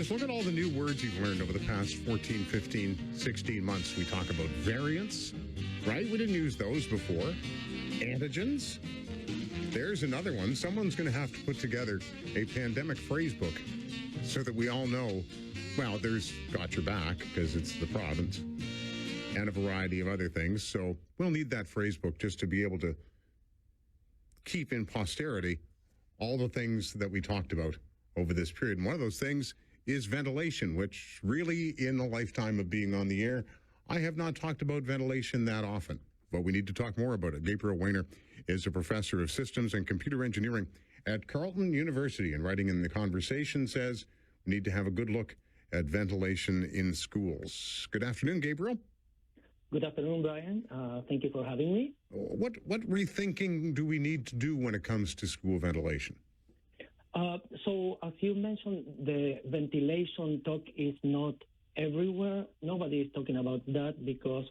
Just look at all the new words you've learned over the past 14, 15, 16 months. We talk about variants, right? We didn't use those before. Antigens. There's another one. Someone's going to have to put together a pandemic phrase book so that we all know, well, there's got your back because it's the province and a variety of other things. So we'll need that phrase book just to be able to keep in posterity all the things that we talked about over this period. And one of those things is ventilation, which really in the lifetime of being on the air, I have not talked about ventilation that often. But we need to talk more about it. Gabriel Wainer is a professor of systems and computer engineering at Carleton University, and writing in The Conversation says we need to have a good look at ventilation in schools. Good afternoon, Gabriel. Good afternoon, Brian. Thank you for having me. What rethinking do we need to do when it comes to school ventilation? So, as you mentioned, the ventilation talk is not everywhere. Nobody is talking about that because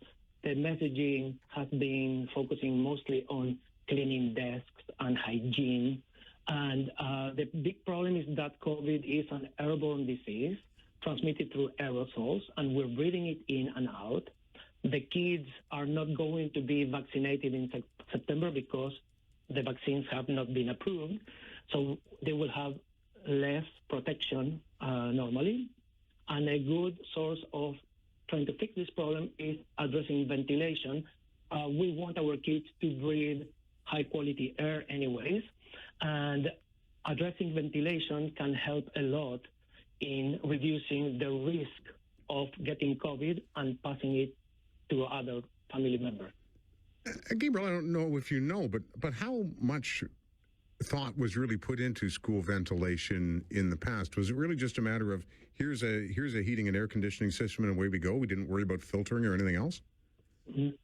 the messaging has been focusing mostly on cleaning desks and hygiene. And the big problem is that COVID is an airborne disease transmitted through aerosols, and we're breathing it in and out. The kids are not going to be vaccinated in September because the vaccines have not been approved. So they will have less protection normally. And a good source of trying to fix this problem is addressing ventilation. We want our kids to breathe high quality air anyways, and addressing ventilation can help a lot in reducing the risk of getting COVID and passing it to other family members. Gabriel, I don't know if you know, but how much thought was really put into school ventilation in the past? Was it really just a matter of here's a heating and air conditioning system and away we go? We didn't worry about filtering or anything else? Mm-hmm.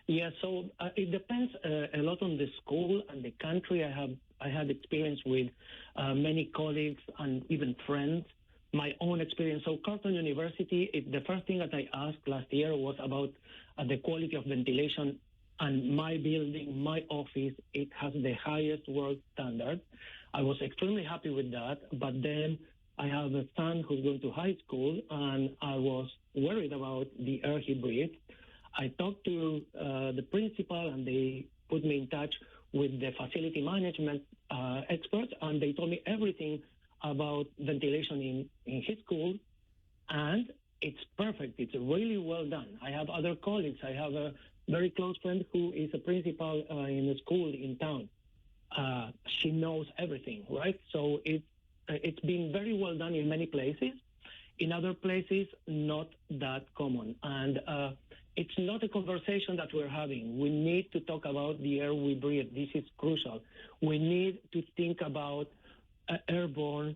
Yeah, so it depends a lot on the school and the country. I had experience with many colleagues and even friends. My own experience. So Carleton University, the first thing that I asked last year was about the quality of ventilation. And my building, my office, it has the highest world standard. I was extremely happy with that. But then I have a son who's going to high school, and I was worried about the air he breathed. I talked to the principal, and they put me in touch with the facility management experts, and they told me everything about ventilation in his school, and it's perfect. It's really well done. I have other colleagues. I have a very close friend who is a principal in a school in town. She knows everything, right? So it's been very well done in many places. In other places, not that common. And it's not a conversation that we're having. We need to talk about the air we breathe. This is crucial. We need to think about airborne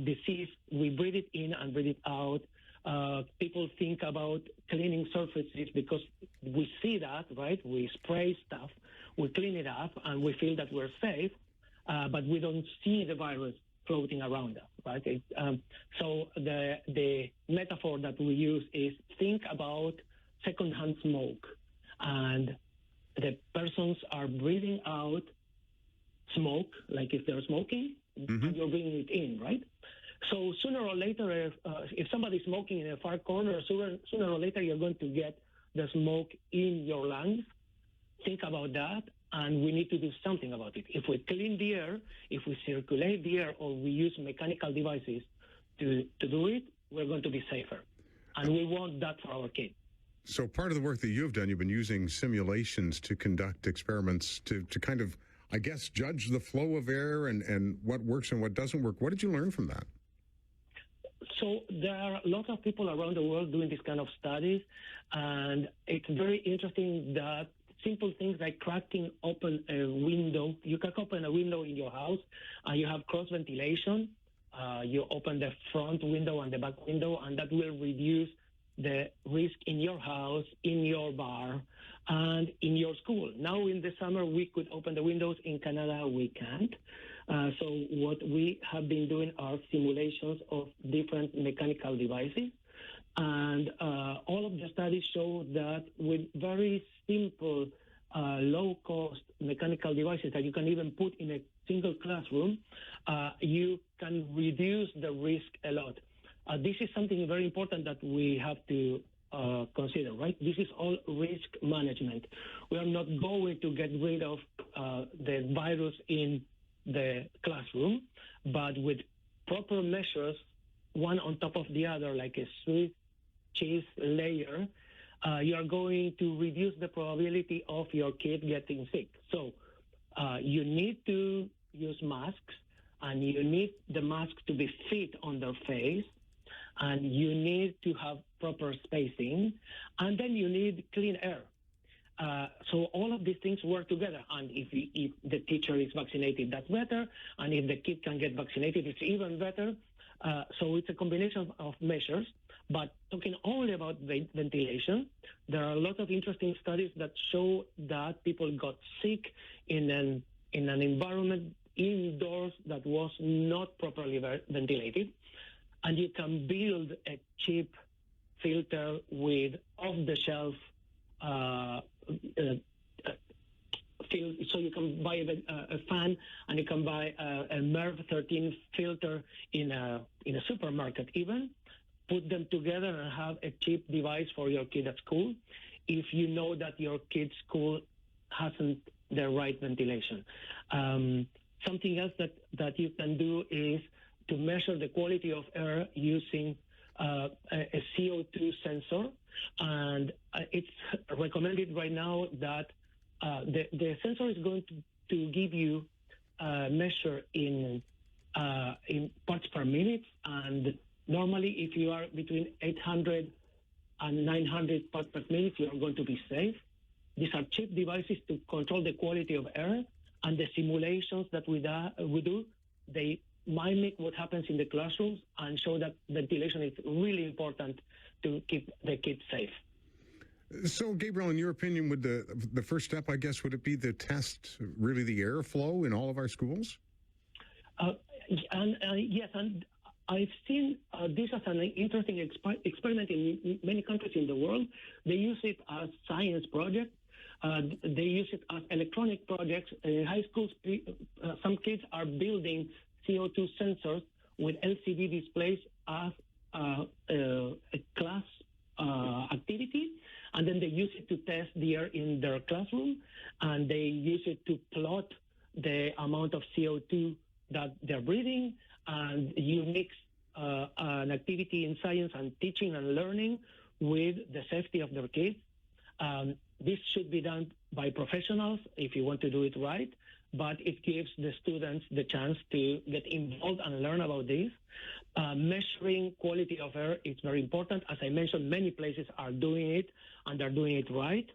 disease. We breathe it in and breathe it out. People think about cleaning surfaces because we see that, right? We spray stuff, we clean it up, and we feel that we're safe, but we don't see the virus floating around us, right? So the metaphor that we use is think about secondhand smoke, and the persons are breathing out smoke, like if they're smoking, and you're bringing it in, right? So sooner or later, if somebody's smoking in a far corner, sooner or later you're going to get the smoke in your lungs. Think about that, and we need to do something about it. If we clean the air, if we circulate the air, or we use mechanical devices to do it, we're going to be safer. And we want that for our kids. So part of the work that you've done, you've been using simulations to conduct experiments to kind of, I guess, judge the flow of air and what works and what doesn't work. What did you learn from that? So there are lots of people around the world doing this kind of studies, and it's very interesting that simple things like cracking open a window. You crack open a window in your house, and you have cross ventilation. You open the front window and the back window, and that will reduce the risk in your house, in your bar, and in your school. Now in the summer, we could open the windows. In Canada, we can't. So what we have been doing are simulations of different mechanical devices. And all of the studies show that with very simple, low-cost mechanical devices that you can even put in a single classroom, you can reduce the risk a lot. This is something very important that we have to consider, right? This is all risk management. We are not going to get rid of the virus in the classroom, but with proper measures, one on top of the other, like a Swiss cheese layer, you are going to reduce the probability of your kid getting sick. So you need to use masks, and you need the mask to be fit on their face, and you need to have proper spacing, and then you need clean air. So all of these things work together. And if the teacher is vaccinated, that's better. And if the kid can get vaccinated, it's even better. So it's a combination of measures. But talking only about ventilation, there are a lot of interesting studies that show that people got sick in an environment indoors that was not properly ventilated. And you can build a cheap filter with off-the-shelf so you can buy a fan, and you can buy a MERV 13 filter in a supermarket even, put them together and have a cheap device for your kid at school if you know that your kid's school hasn't the right ventilation. Something else that you can do is to measure the quality of air using a CO2 sensor, and it's recommended right now that the sensor is going to give you a measure in parts per minute, and normally if you are between 800 and 900 parts per minute, you are going to be safe. These are cheap devices to control the quality of air, and the simulations that we do, they mimic what happens in the classrooms and show that ventilation is really important to keep the kids safe. So, Gabriel, in your opinion, would the first step, I guess, would it be to test really the airflow in all of our schools? Yes, and I've seen this as an interesting experiment in many countries in the world. They use it as science projects. They use it as electronic projects. In high schools, some kids are building CO2 sensors with LCD displays as a class activity, and then they use it to test the air in their classroom, and they use it to plot the amount of CO2 that they're breathing, and you mix an activity in science and teaching and learning with the safety of their kids. This should be done by professionals if you want to do it right, but it gives the students the chance to get involved and learn about this. Measuring quality of air is very important. As I mentioned, many places are doing it, and they're doing it right.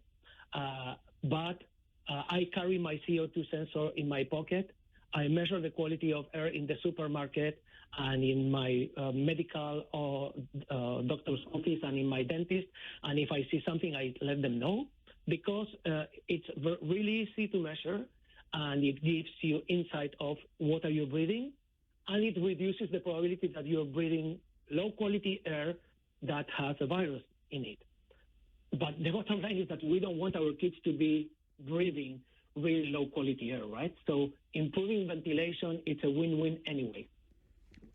But I carry my CO2 sensor in my pocket. I measure the quality of air in the supermarket and in my medical or doctor's office and in my dentist. And if I see something, I let them know, because it's really easy to measure, and it gives you insight of what are you breathing, and it reduces the probability that you're breathing low-quality air that has a virus in it. But the bottom line is that we don't want our kids to be breathing really low-quality air, right? So improving ventilation, it's a win-win anyway.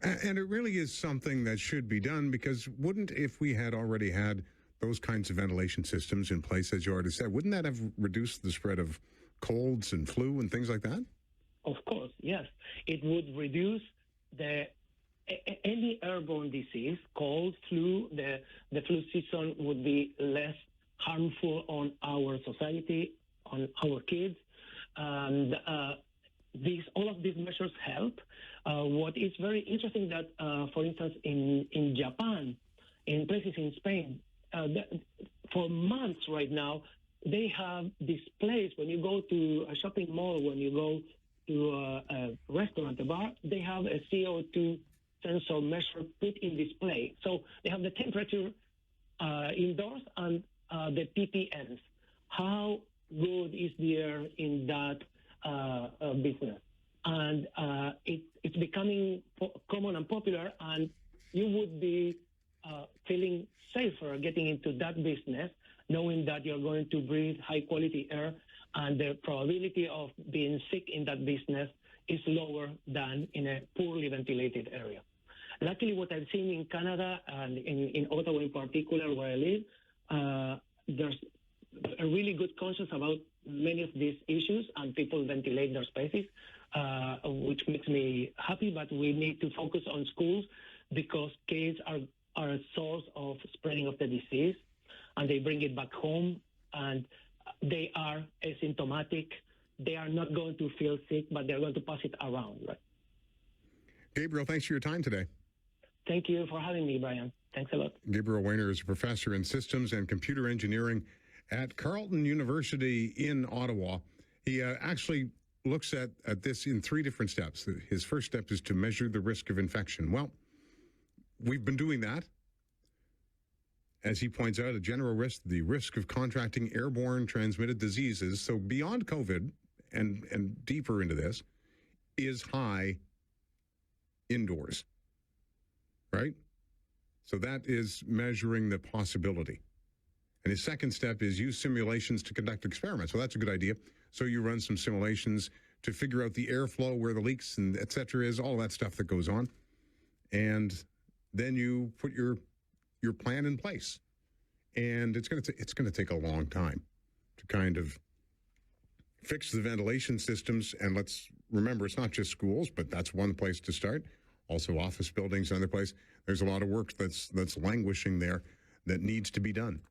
And it really is something that should be done, because if we had already had those kinds of ventilation systems in place, as you already said, wouldn't that have reduced the spread of colds and flu and things like that? Of course, yes. It would reduce any airborne disease, cold, flu. The flu season would be less harmful on our society, on our kids. And all of these measures help. What is very interesting that, for instance, in Japan, in places in Spain, for months right now, they have displays. When you go to a shopping mall, when you go to a restaurant, a bar, they have a CO2 sensor measure put in display. So they have the temperature indoors and the ppms. How good is the air in that business? And it's becoming common and popular, and you would be feeling safer getting into that business, knowing that you're going to breathe high-quality air, and the probability of being sick in that business is lower than in a poorly ventilated area. Luckily, what I've seen in Canada and in Ottawa in particular, where I live, there's a really good conscience about many of these issues, and people ventilate their spaces, which makes me happy. But we need to focus on schools because kids are a source of spreading of the disease, and they bring it back home, and they are asymptomatic. They are not going to feel sick, but they're going to pass it around, right? Gabriel, thanks for your time today. Thank you for having me, Brian. Thanks a lot. Gabriel Wainer is a professor in systems and computer engineering at Carleton University in Ottawa. He actually looks at this in 3 different steps. His first step is to measure the risk of infection. Well, we've been doing that. As he points out, a general risk, the risk of contracting airborne transmitted diseases, so beyond COVID and deeper into this, is high indoors, right? So that is measuring the possibility. And his second step is use simulations to conduct experiments. So that's a good idea. So you run some simulations to figure out the airflow, where the leaks and et cetera is, all that stuff that goes on. And then you put your plan in place. And it's going to take a long time to kind of fix the ventilation systems. And let's remember, it's not just schools, but that's one place to start. Also office buildings, another place. There's a lot of work that's languishing there that needs to be done.